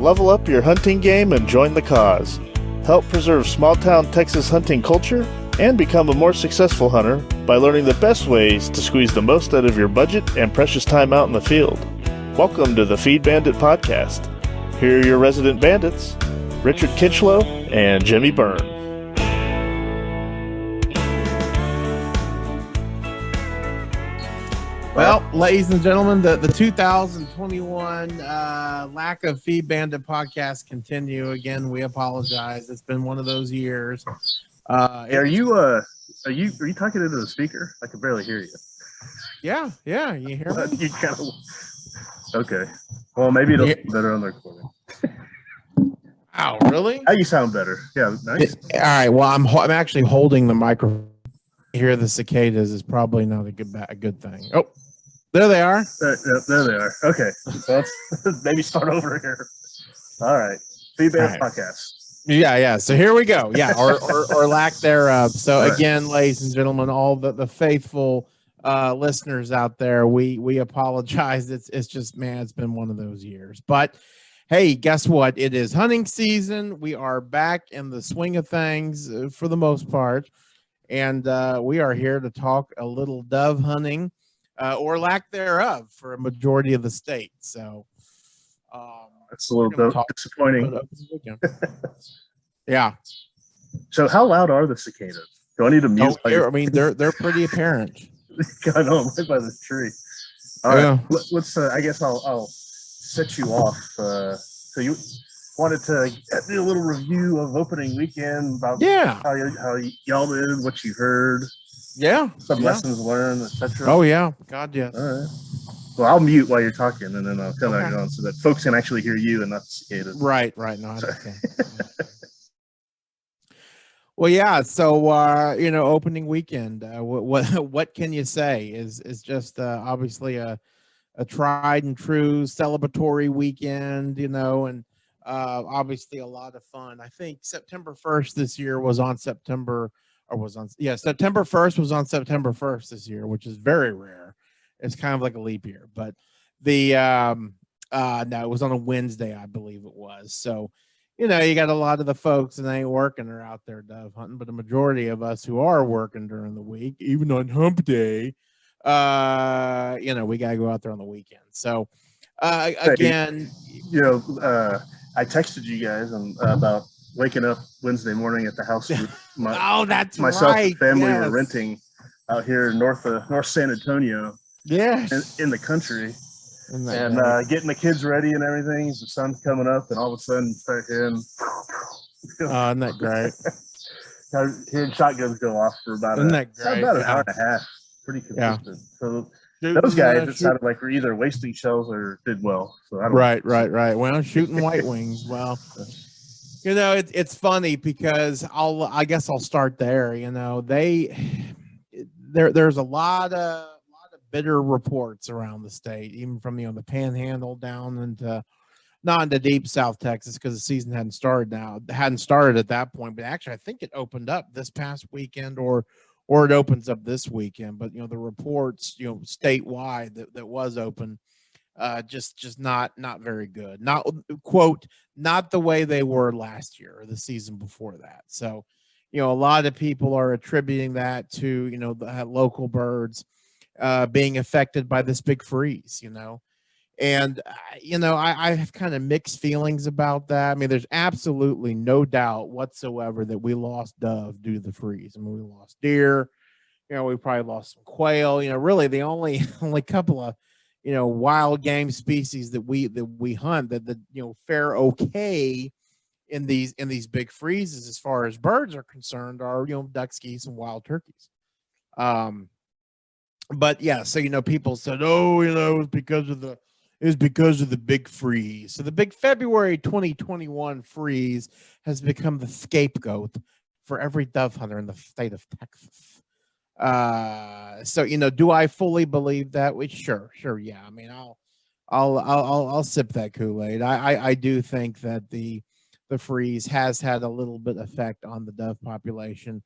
Level up your hunting game and join the cause. Help preserve small-town Texas hunting culture and become a more successful hunter by learning the best ways to squeeze the most out of your budget and precious time out in the field. Welcome to the Bandit Podcast. Here are your resident bandits, Richard Kinchlow and Jimmy Byrne. Well, ladies and gentlemen, the 2021 lack of Bandit Podcast continue. Again, we apologize. It's been one of those years. Are you talking into the speaker? I can barely hear you. Yeah, you hear me? You kind of. Okay. Well, maybe it'll be better on the recording. Oh, really? Now you sound better. Yeah, nice. All right. Well, I'm actually holding the microphone. Hear the cicadas is probably not a good thing. Oh, there they are. There they are. Okay, so let's maybe start over here. All right, Bandit Podcast. Yeah. So here we go. Yeah, or lack thereof. So again, ladies and gentlemen, all the faithful listeners out there, we apologize. It's just, man, it's been one of those years. But hey, guess what? It is hunting season. We are back in the swing of things for the most part. And we are here to talk a little dove hunting or lack thereof for a majority of the state. So that's a little disappointing. Yeah. So how loud are the cicadas? Do I need to mute? I mean, they're pretty apparent. I know, I'm right by the tree. All right, let's. I guess I'll set you off. So you wanted to do a little review of opening weekend about how y'all did, what you heard, some lessons learned, etc. Oh yeah, God yes. All right. Well, I'll mute while you're talking, and then I'll come back on so that folks can actually hear you and not the cicadas. Right. No, okay. Well, yeah. So opening weekend. What can you say? Is just obviously a tried and true celebratory weekend. And. Obviously a lot of fun. I think September 1st this year was on September 1st was on September 1st this year, which is very rare. It's kind of like a leap year, but no, it was on a Wednesday, I believe it was. So, you got a lot of the folks that ain't working are out there dove hunting, but the majority of us who are working during the week, even on hump day, we got to go out there on the weekend. So, again, I texted you guys about waking up Wednesday morning at the house with myself and family were renting out here north San Antonio. In the country. And getting the kids ready and everything. The sun's coming up, and all of a sudden start hearing. Isn't that great? Hearing shotguns go off for about an hour and a half. Pretty consistent. Yeah. So those guys, it sounded like were either wasting shells or did well. So I don't Right. Well, shooting white wings. Well, it's funny because I guess I'll start there. There's a lot of bitter reports around the state, even from the Panhandle down into not into deep South Texas because the season hadn't started at that point. But actually, I think it opened up this past weekend or it opens up this weekend. But the reports statewide that was open just not very good. Not quote not the way they were last year or the season before that. So a lot of people are attributing that to the local birds being affected by this big freeze. And I have kind of mixed feelings about that. I mean, there's absolutely no doubt whatsoever that we lost dove due to the freeze. I mean, we lost deer. We probably lost some quail. Really the only couple of wild game species that we hunt that fare okay in these big freezes as far as birds are concerned are ducks, geese, and wild turkeys. But yeah, so people said, it was because of the big freeze. So the big February 2021 freeze has become the scapegoat for every dove hunter in the state of Texas. So do I fully believe that? Sure, yeah. I mean, I'll sip that Kool-Aid. I do think that the freeze has had a little bit effect on the dove population.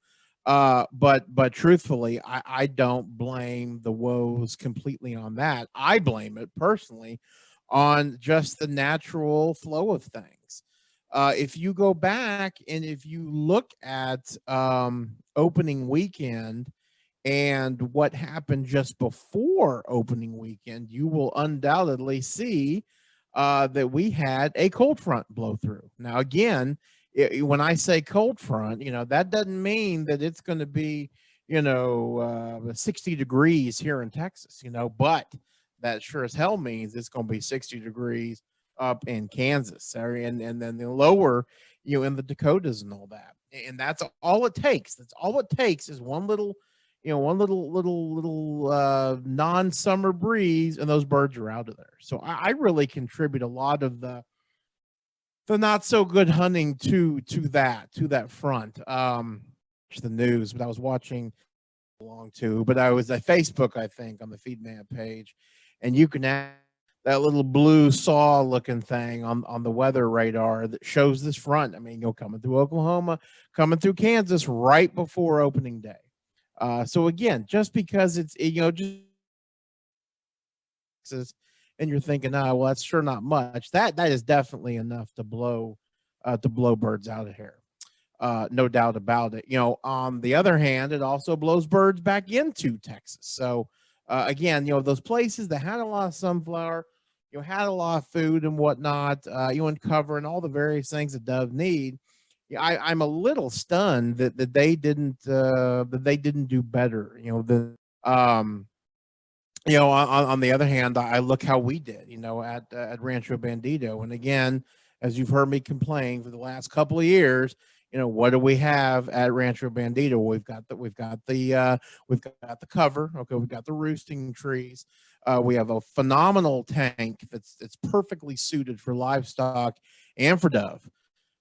But truthfully, I don't blame the woes completely on that. I blame it personally on just the natural flow of things. If you go back and if you look at opening weekend and what happened just before opening weekend, you will undoubtedly see that we had a cold front blow through. Now, again, when I say cold front, that doesn't mean that it's going to be, 60 degrees here in Texas, but that sure as hell means it's going to be 60 degrees up in Kansas, and then the lower, in the Dakotas and all that. And that's all it takes. That's all it takes is one little non-summer breeze, and those birds are out of there. So I really contribute a lot of the not so good hunting to that front. The news, but I was watching along too, but I was at Facebook, I think, on the Feed Man page, and you can add that little blue saw looking thing on the weather radar that shows this front. I mean, coming through Oklahoma, coming through Kansas right before opening day. So again, just because it's, just, and you're thinking, well, that's sure not much. That is definitely enough to blow birds out of here. No doubt about it. On the other hand, it also blows birds back into Texas. So again, those places that had a lot of sunflower, had a lot of food and whatnot, and cover and all the various things that doves need. I'm a little stunned that they didn't do better. On the other hand, I look how we did. At Rancho Bandito, and again, as you've heard me complain for the last couple of years, what do we have at Rancho Bandito? We've got the cover. Okay, we've got the roosting trees. We have a phenomenal tank that's perfectly suited for livestock and for dove.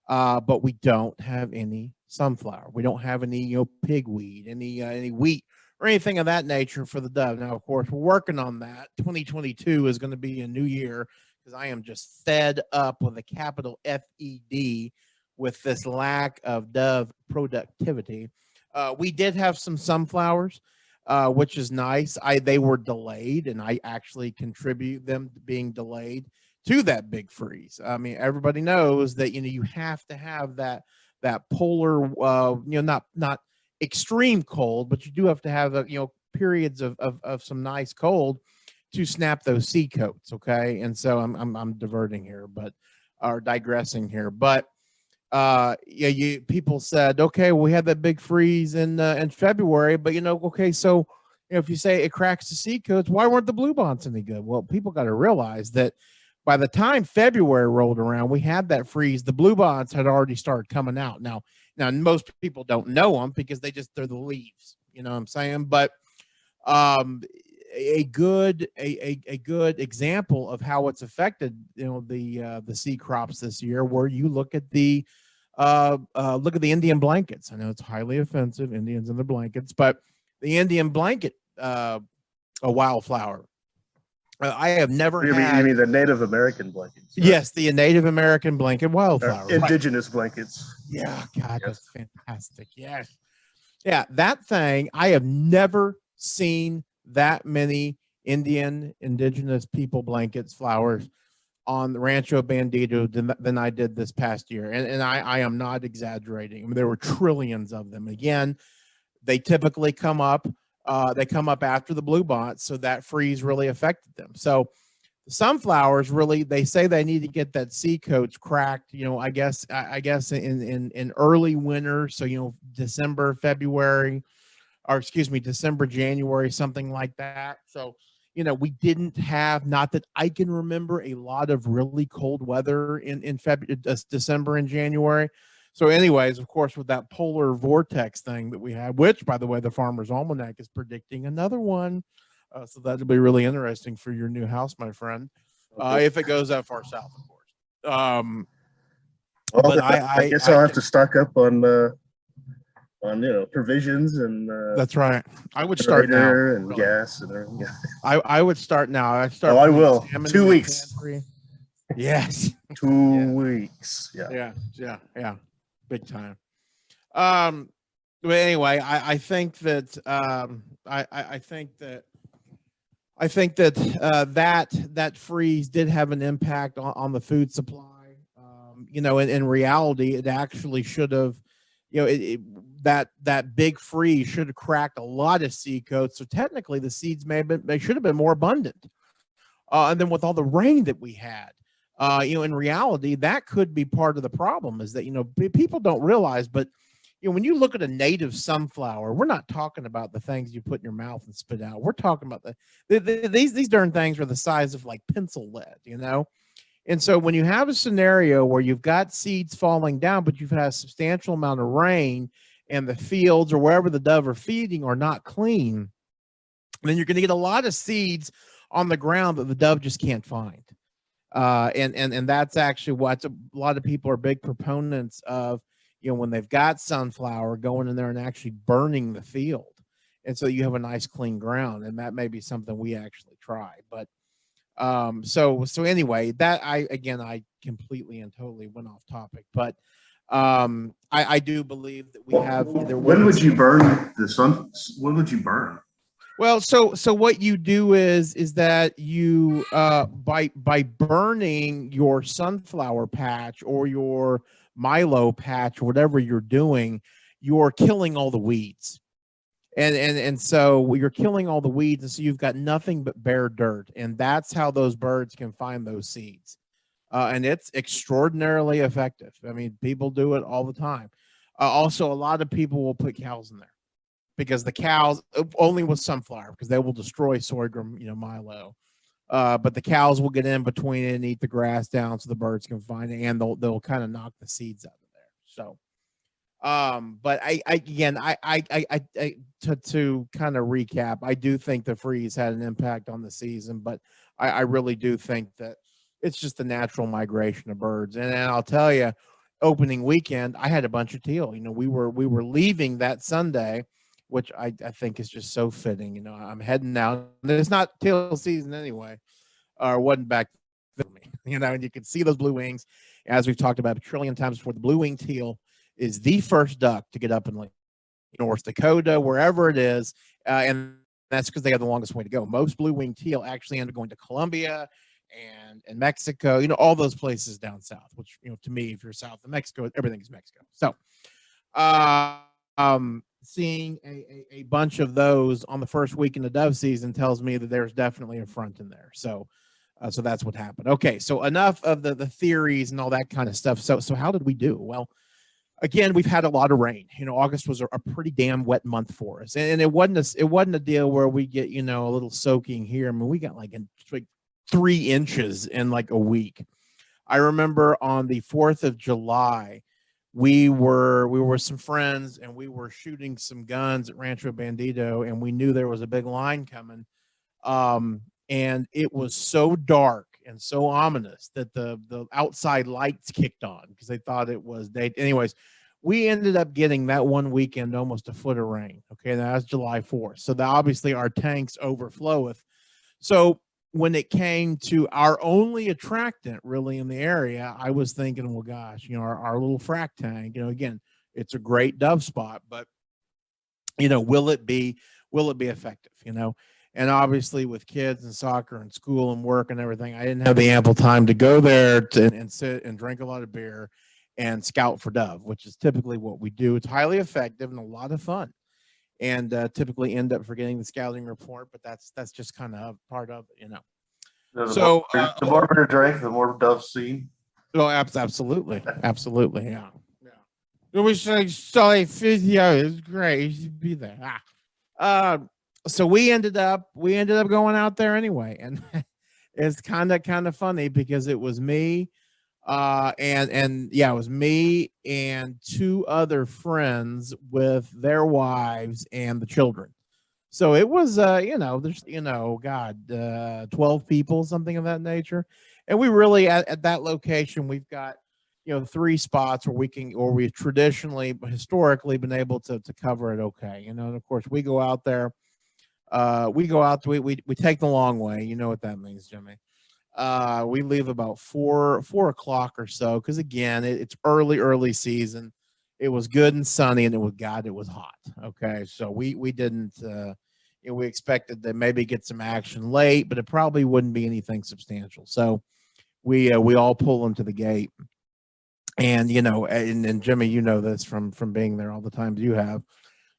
But we don't have any sunflower. We don't have any, pigweed, any wheat or anything of that nature for the dove. Now, of course, we're working on that. 2022 is going to be a new year because I am just fed up with a capital FED with this lack of dove productivity. We did have some sunflowers, which is nice. They were delayed, and I actually contribute them to being delayed to that big freeze. I mean, everybody knows that, you have to have that polar, not extreme cold, but you do have to have, periods of some nice cold to snap those sea coats. Okay. And so I'm diverting here, or digressing here, but people said, okay, well, we had that big freeze in February, but okay, so if you say it cracks the sea coats, why weren't the bluebonts any good? Well, people got to realize that by the time February rolled around, we had that freeze. The bluebonts had already started coming out. Now most people don't know them because they're the leaves. You know what I'm saying? But a good example of how it's affected, the sea crops this year, where you look at the Indian blankets. I know it's highly offensive, Indians and the blankets, but the Indian blanket, a wildflower. I have never had. You mean the Native American blankets? Right? Yes, the Native American blanket wildflower. Indigenous blankets. Yeah, God, that's fantastic. Yes. Yeah, that thing, I have never seen that many indigenous people blankets, flowers on the Rancho Bandito than I did this past year. And I am not exaggerating. I mean, there were trillions of them. Again, they typically come up. They come up after the bluebonts, so that freeze really affected them. So the sunflowers really, they say they need to get that sea coats cracked. I guess in early winter. So December, February, or excuse me, December, January, something like that. So we didn't have, not that I can remember, a lot of really cold weather in February, December, and January. So anyways, of course, with that polar vortex thing that we had, which, by the way, the Farmer's Almanac is predicting another one. So that'll be really interesting for your new house, my friend, if it goes that far south, of course. But I guess I'll have to stock up on provisions and that's right. I would start now. And really. Gas and everything. Yeah. I would start now. I will. 2 weeks. Yes. 2 weeks. Yeah. Yeah. Big time. But anyway, I think that I think that I think that that freeze did have an impact on the food supply. In reality, it actually should have, that big freeze should have cracked a lot of seed coats. So technically, the seeds they should have been more abundant. And then with all the rain that we had, in reality, that could be part of the problem. Is that people don't realize, but when you look at a native sunflower, we're not talking about the things you put in your mouth and spit out. We're talking about these darn things are the size of like pencil lead, And so when you have a scenario where you've got seeds falling down, but you've had a substantial amount of rain and the fields or wherever the dove are feeding are not clean, then you're going to get a lot of seeds on the ground that the dove just can't find. And that's actually what a lot of people are big proponents of, when they've got sunflower, going in there and actually burning the field. And so you have a nice clean ground, and that may be something we actually try. But so anyway, that I completely and totally went off topic, but I do believe that we have. When would you burn the sun? When would you burn? Well, so what you do is that you by burning your sunflower patch or your Milo patch or whatever you're doing, you're killing all the weeds. And so you're killing all the weeds, and so you've got nothing but bare dirt, and that's how those birds can find those seeds. And it's extraordinarily effective. I mean, people do it all the time. Also, a lot of people will put cows in there because the cows only with sunflower, because they will destroy sorghum, Milo. But the cows will get in between it and eat the grass down so the birds can find it, and they'll kind of knock the seeds out of there. So, but to kind of recap, I do think the freeze had an impact on the season, but I really do think that it's just the natural migration of birds. And I'll tell you, opening weekend, I had a bunch of teal. We were leaving that Sunday, which I think is just so fitting. I'm heading out. It's not teal season anyway, or wasn't back for me. And you can see those blue wings, as we've talked about a trillion times before. The blue wing teal is the first duck to get up in like North Dakota, wherever it is, and that's because they have the longest way to go. Most blue wing teal actually end up going to Colombia and Mexico, all those places down south. Which to me, if you're south of Mexico, everything is Mexico. So, seeing a bunch of those on the first week in the dove season tells me that there's definitely a front in there. So that's what happened. Okay, so enough of the theories and all that kind of stuff. So how did we do? Well, again, we've had a lot of rain. August was a pretty damn wet month for us, and it wasn't a deal where we get a little soaking here. I mean, we got like 3 inches in like a week. I remember on the 4th of July, we were some friends and we were shooting some guns at Rancho Bandito, and we knew there was a big line coming. And it was so dark and so ominous that the outside lights kicked on because they thought it was day. Anyways, we ended up getting that one weekend almost a foot of rain. Okay, now that's July 4th. So obviously our tanks overfloweth. So when it came to our only attractant really in the area, I was thinking, well, gosh, our little frac tank, again, it's a great dove spot, but will it be effective, And obviously with kids and soccer and school and work and everything, I didn't have the ample time to go there and sit and drink a lot of beer and scout for dove, which is typically what we do. It's highly effective and a lot of fun. And typically end up forgetting the scouting report, but that's just kind of part of it, So the more beer drink, the more doves seen. Oh, absolutely, yeah. It was like so physio. It was great. You should be there. So we ended up going out there anyway, and it's kind of funny because it was me. It was me and 2 other friends with their wives and the children. So it was, there's, 12 people, something of that nature. And we really, at that location, we've got, 3 spots where we've historically been able to cover it okay. And of course we go out there, we take the long way. You know what that means, Jimmy. We leave about 4 o'clock or so, because again, it's early season. It was good and sunny, and it was hot. Okay, so we didn't we expected to maybe get some action late, but it probably wouldn't be anything substantial. So we all pull into the gate, and and Jimmy, this from being there all the times you have.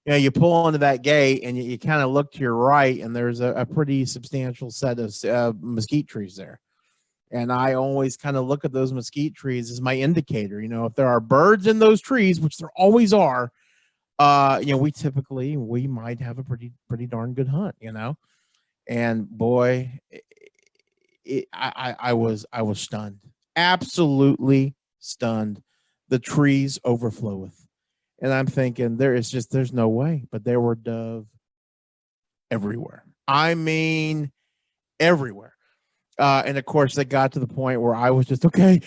You pull into that gate and you kind of look to your right, and there's a pretty substantial set of mesquite trees there. And I always kind of look at those mesquite trees as my indicator. If there are birds in those trees, which there always are, we might have a pretty darn good hunt. And boy, I was stunned, absolutely stunned. The trees overfloweth. And I'm thinking there's no way, but there were dove everywhere. I mean, everywhere. And of course they got to the point where I was just, okay.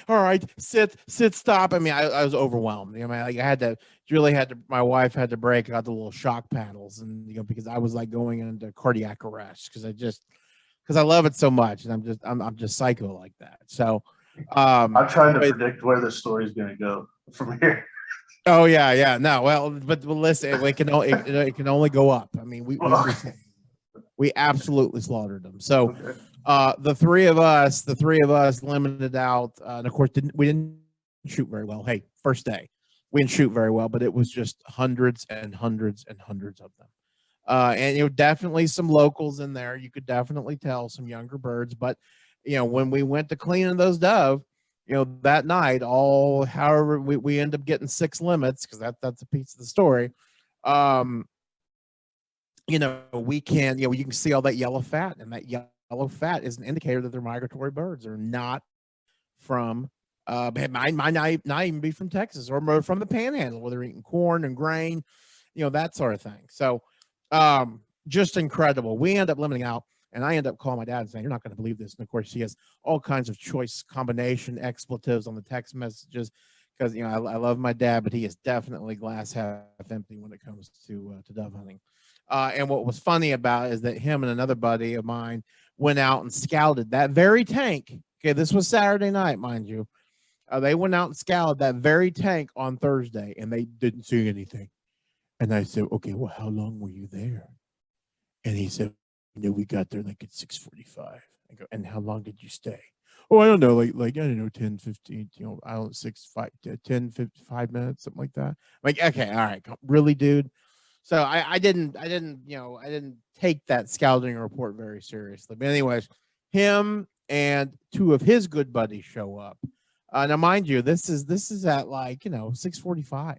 All right, sit, stop. I mean, I was overwhelmed. My wife had to break out the little shock paddles, and, because I was like going into cardiac arrest because I love it so much. And I'm just psycho like that. So, I'm trying to predict where this story is going to go from here. Oh yeah. No, well, but listen, it can only go up. I mean, we absolutely slaughtered them. So, the three of us limited out, and of course we didn't shoot very well. Hey, first day, we didn't shoot very well, but it was just hundreds and hundreds and hundreds of them. And definitely some locals in there. You could definitely tell some younger birds, but when we went to cleaning those dove, that night, however we end up getting 6 limits, because that's a piece of the story. We can, you can see all that yellow fat, and that yellow fat is an indicator that they're migratory birds. They're not from, might not even be from Texas or from the Panhandle, where they're eating corn and grain, that sort of thing. So, just incredible. We end up limiting out. And I end up calling my dad and saying, "You're not going to believe this." And of course, he has all kinds of choice combination expletives on the text messages, because I love my dad, but he is definitely glass half empty when it comes to dove hunting. And what was funny about it is that him and another buddy of mine went out and scouted that very tank. Okay, this was Saturday night, mind you. They went out and scouted that very tank on Thursday, and they didn't see anything. And I said, "Okay, well, how long were you there?" And he said, "We got there like at 6:45. I go, "And how long did you stay?" "Oh, I don't know, like I don't know, 10, 15, 10, 55 minutes, something like that." I'm like, "Okay, all right, really, dude?" So I didn't take that scouting report very seriously. But anyways, him and 2 of his good buddies show up. Now, mind you, this is at 6:45.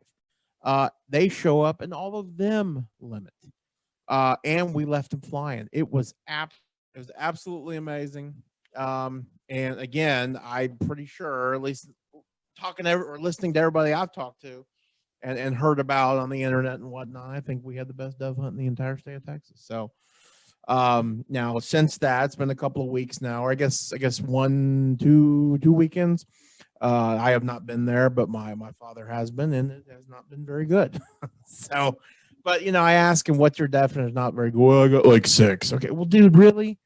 They show up, and all of them limit. And we left them flying. It was absolutely amazing. And again, I'm pretty sure, at least listening to everybody I've talked to and heard about on the internet and whatnot, I think we had the best dove hunt in the entire state of Texas. So, now since that, it's been a couple of weeks now, or I guess 2 weekends. I have not been there, but my father has been, and it has not been very good. So, but I ask him, "What's your definition is not very good?" "Well, I got like 6. Okay, well, dude, really?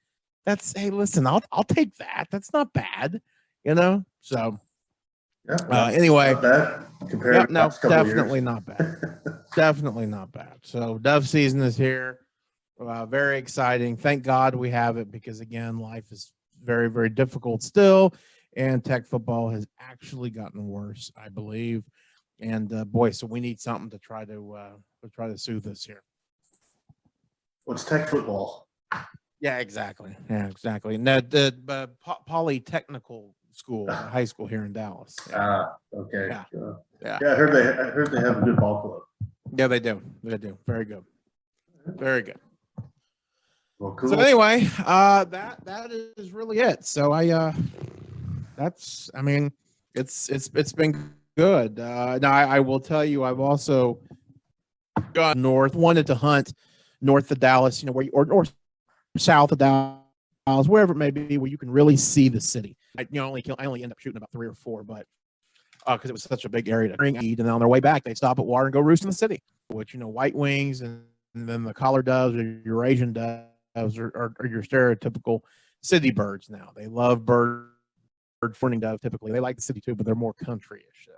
Hey, listen, I'll take that. That's not bad, So, anyway, definitely not bad. Definitely not bad. So, dove season is here. Very exciting. Thank God we have it, because again, life is very, very difficult still, and tech football has actually gotten worse, I believe. And boy, so we need something to try to soothe us here. What's tech football? Yeah, exactly. And the Polytechnical School, high school here in Dallas. Okay. Yeah. I heard they have a good ball club. Yeah, they do. Very good. Very good. Well, cool. So anyway, that is really it. So it's been good. Now I will tell you, I've also gone wanted to hunt north of Dallas, or south of Dallas, wherever it may be, where you can really see the city. I only end up shooting about 3 or 4, but because it was such a big area to eat, and then on their way back, they stop at water and go roost in the city, which, white wings and then the collar doves or Eurasian doves are your stereotypical city birds now. They love morning dove typically. They like the city too, but they're more country-ish,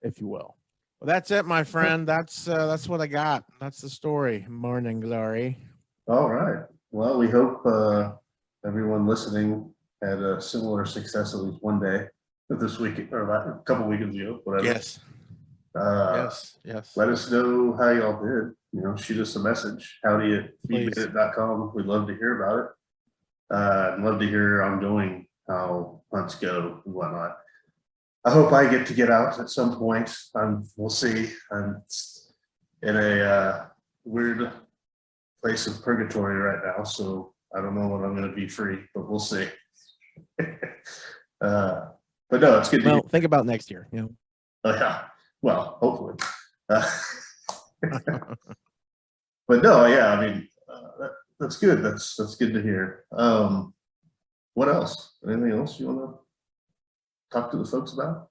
if you will. Well, that's it, my friend. That's what I got. That's the story. Morning glory. All right. Well, we hope everyone listening had a similar success at least one day this week or a couple weekends ago, whatever. Yes. Uh, Yes. Let us know how y'all did. Shoot us a message. Howdy at Please. feedbandit.com. We'd love to hear about it. I'd love to hear ongoing how hunts go and whatnot. I hope I get out at some point. We'll see. I'm in a weird place of purgatory right now, so I don't know when I'm going to be free, but we'll see. But no, it's good to hear. Think about next year. Yeah. Well, hopefully. But no, yeah, I mean, that's good. That's good to hear. What else? Anything else you want to talk to the folks about?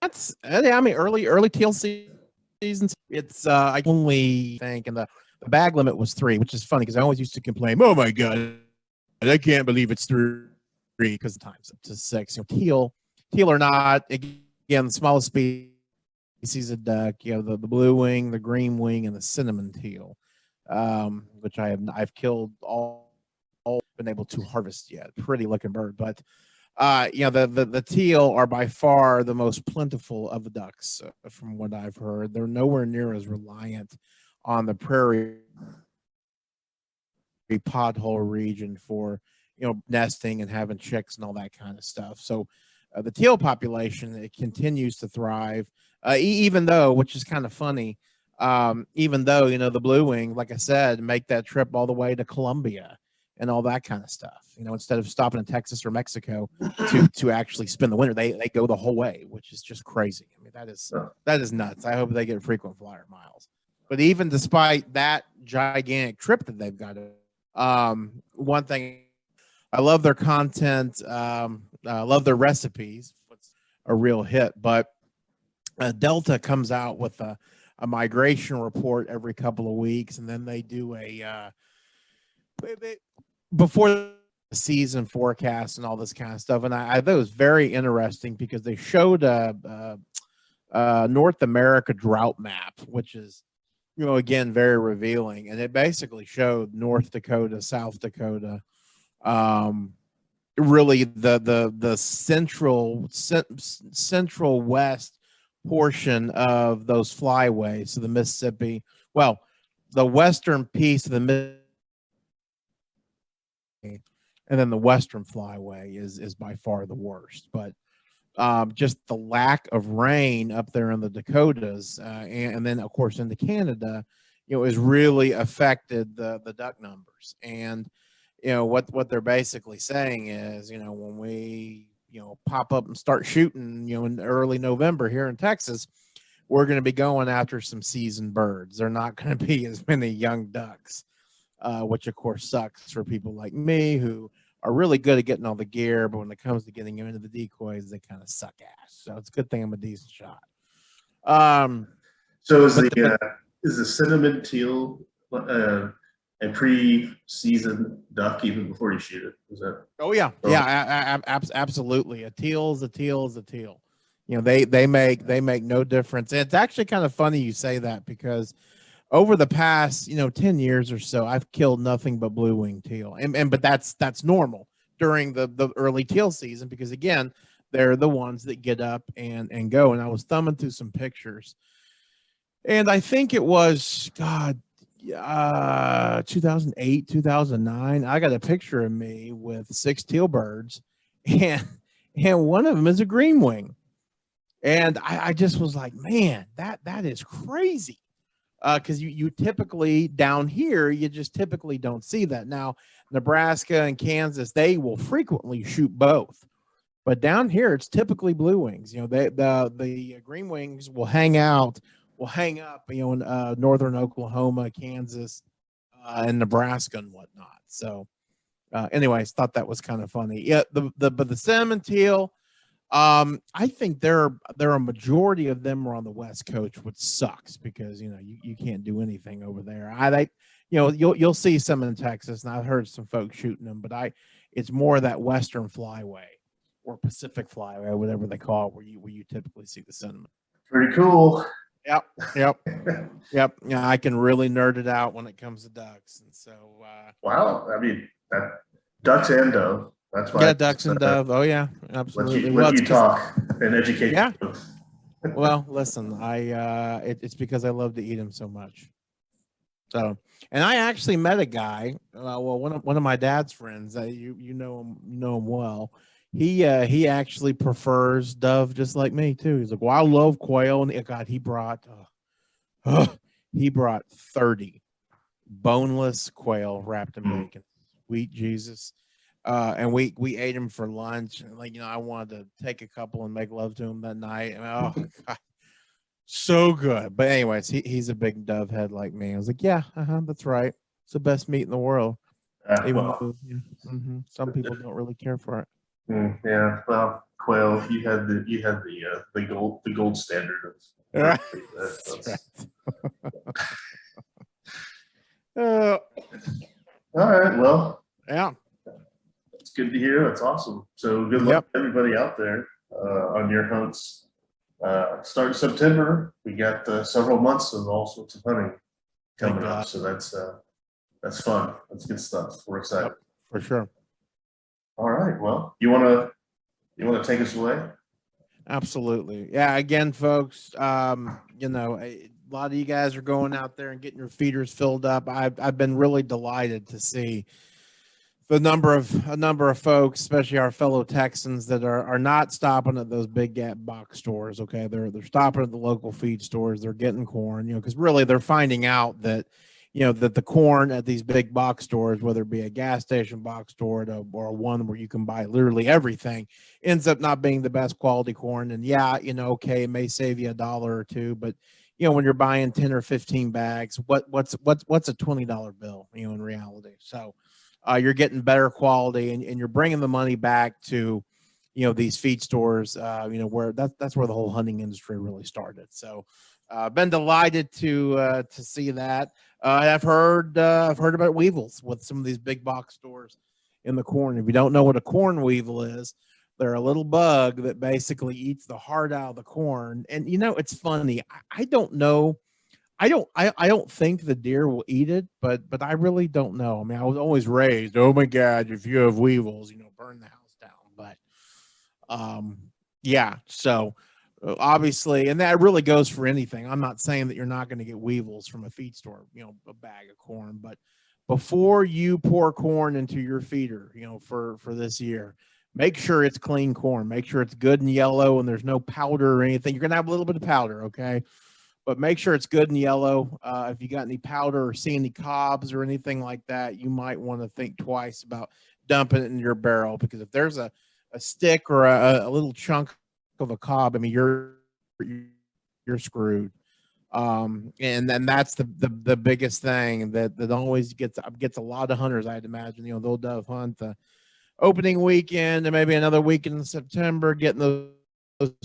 That's I mean, early teal seasons. It's I only think, and the bag limit was 3, which is funny because I always used to complain, oh my god, I can't believe it's 3 because the time's up to 6. Teal or not, again, the smallest species of duck, the blue wing, the green wing, and the cinnamon teal, which I've killed all been able to harvest yet. Pretty looking bird, but the teal are by far the most plentiful of the ducks, from what I've heard. They're nowhere near as reliant on the prairie pothole region for nesting and having chicks and all that kind of stuff. So the teal population, it continues to thrive, even though, which is kind of funny, even though the blue wing, like I said, make that trip all the way to Colombia and all that kind of stuff. Instead of stopping in Texas or Mexico to actually spend the winter, they go the whole way, which is just crazy. I mean, that is nuts. I hope they get frequent flyer miles. But even despite that gigantic trip that they've got, one thing, I love their content. I love their recipes. It's a real hit. But Delta comes out with a migration report every couple of weeks, and then they do before the season forecast and all this kind of stuff. And I thought it was very interesting because they showed a North America drought map, which is, again, very revealing. And it basically showed North Dakota, South Dakota, really the central west portion of those flyways. So the Mississippi, well, the western piece of the Mississippi, and then the western flyway is by far the worst. But just the lack of rain up there in the Dakotas, and then of course into Canada, has really affected the duck numbers. And what they're basically saying is, when we pop up and start shooting, in early November here in Texas, we're going to be going after some seasoned birds. They're not going to be as many young ducks, which of course sucks for people like me who are really good at getting all the gear, but when it comes to getting them into the decoys, they kind of suck ass. So it's a good thing I'm a decent shot. So is the cinnamon teal a pre-season duck even before you shoot it? Is that? Oh yeah, absolutely. A teal is a teal is a teal. They make no difference. It's actually kind of funny you say that because over the past 10 years or so, I've killed nothing but blue wing teal, but that's normal during the early teal season because again, they're the ones that get up and go. And I was thumbing through some pictures, and I think it was 2008, 2009. I got a picture of me with 6 teal birds, and one of them is a green wing, and I just was like, man, that is crazy. Because you typically down here, you just typically don't see that. Now, Nebraska and Kansas, they will frequently shoot both, but down here it's typically blue wings. The green wings will hang up, in northern Oklahoma, Kansas, and Nebraska and whatnot. So, anyways, thought that was kind of funny. Yeah, but the cinnamon teal. I think there are a majority of them are on the West Coast, which sucks because you can't do anything over there. You'll see some in Texas, and I've heard some folks shooting them, but it's more that Western Flyway or Pacific Flyway, whatever they call it, where you typically see the cinnamon. Pretty cool. Yep. Yeah, I can really nerd it out when it comes to ducks, and so. Wow, I mean, ducks and dove. That's why. Yeah, ducks and dove. Oh yeah, absolutely. Let you talk and educate. Yeah. Well, listen, it's because I love to eat them so much. So, and I actually met a guy. One of my dad's friends. You know him well. He actually prefers dove just like me too. He's like, well, I love quail, and God, he brought 30 boneless quail wrapped in bacon. Sweet Jesus. And we ate him for lunch. And I wanted to take a couple and make love to him that night. And, oh God, so good. But anyways, he's a big dove head like me. I was like, yeah, that's right. It's the best meat in the world. Some people don't really care for it. Yeah, well, quail. You had the gold standard of. All right. Well. Yeah. It's good to hear. That's awesome. So good luck to everybody out there on your hunts. Starting September, we got several months of all sorts of hunting coming up. So that's fun. That's good stuff. We're excited. Yep, for sure. All right. Well, you wanna take us away? Absolutely. Yeah. Again, folks, a lot of you guys are going out there and getting your feeders filled up. I've been really delighted to see a number of folks, especially our fellow Texans, that are not stopping at those big box stores. Okay, they're stopping at the local feed stores. They're getting corn, because really they're finding out that that the corn at these big box stores, whether it be a gas station box store or one where you can buy literally everything, ends up not being the best quality corn. And okay, it may save you $1 or $2, but when you're buying 10 or 15 bags, what's a $20 bill, in reality. So you're getting better quality, and you're bringing the money back to these feed stores, where that's where the whole hunting industry really started. So been delighted to see that. I've heard about weevils with some of these big box stores in the corn. If you don't know what a corn weevil is, they're a little bug that basically eats the heart out of the corn. And it's funny. I don't know. I don't think the deer will eat it, but I really don't know. I mean, I was always raised, oh my God, if you have weevils, burn the house down. But yeah, so obviously, and that really goes for anything. I'm not saying that you're not going to get weevils from a feed store, a bag of corn, but before you pour corn into your feeder, for this year, make sure it's clean corn. Make sure it's good and yellow and there's no powder or anything. You're going to have a little bit of powder, okay? But make sure it's good and yellow. If you got any powder or see any cobs or anything like that, you might want to think twice about dumping it in your barrel, because if there's a stick or a little chunk of a cob, I mean, you're screwed. And then that's the biggest thing that always gets a lot of hunters, I'd imagine. They'll dove hunt the opening weekend and maybe another weekend in September, getting those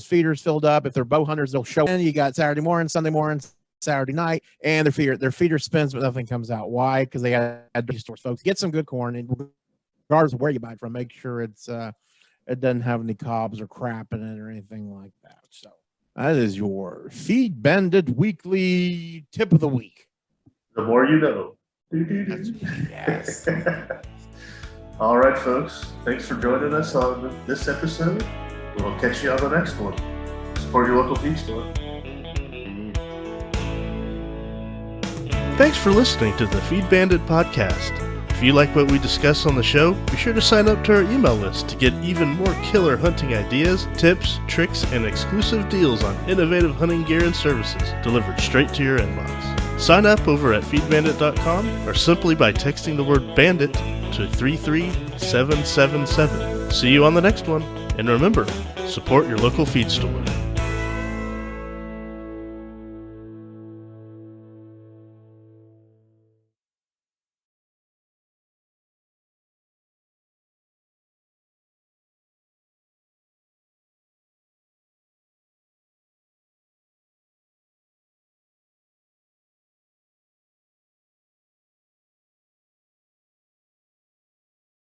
feeders filled up. If they're bow hunters, they'll show in. You got Saturday morning, Sunday morning, Saturday night, and their feeder spins, but nothing comes out. Why? Because they got feed stores, folks. Get some good corn, and regardless of where you buy it from, make sure it doesn't have any cobs or crap in it or anything like that. So that is your Feed Bandit Weekly Tip of the Week. The more you know. Yes. All right, folks. Thanks for joining us on this episode. We'll catch you on the next one. Support your local feed store. Thanks for listening to the Feed Bandit Podcast. If you like what we discuss on the show, be sure to sign up to our email list to get even more killer hunting ideas, tips, tricks, and exclusive deals on innovative hunting gear and services delivered straight to your inbox. Sign up over at feedbandit.com or simply by texting the word bandit to 33777. See you on the next one, and remember, support your local feed store.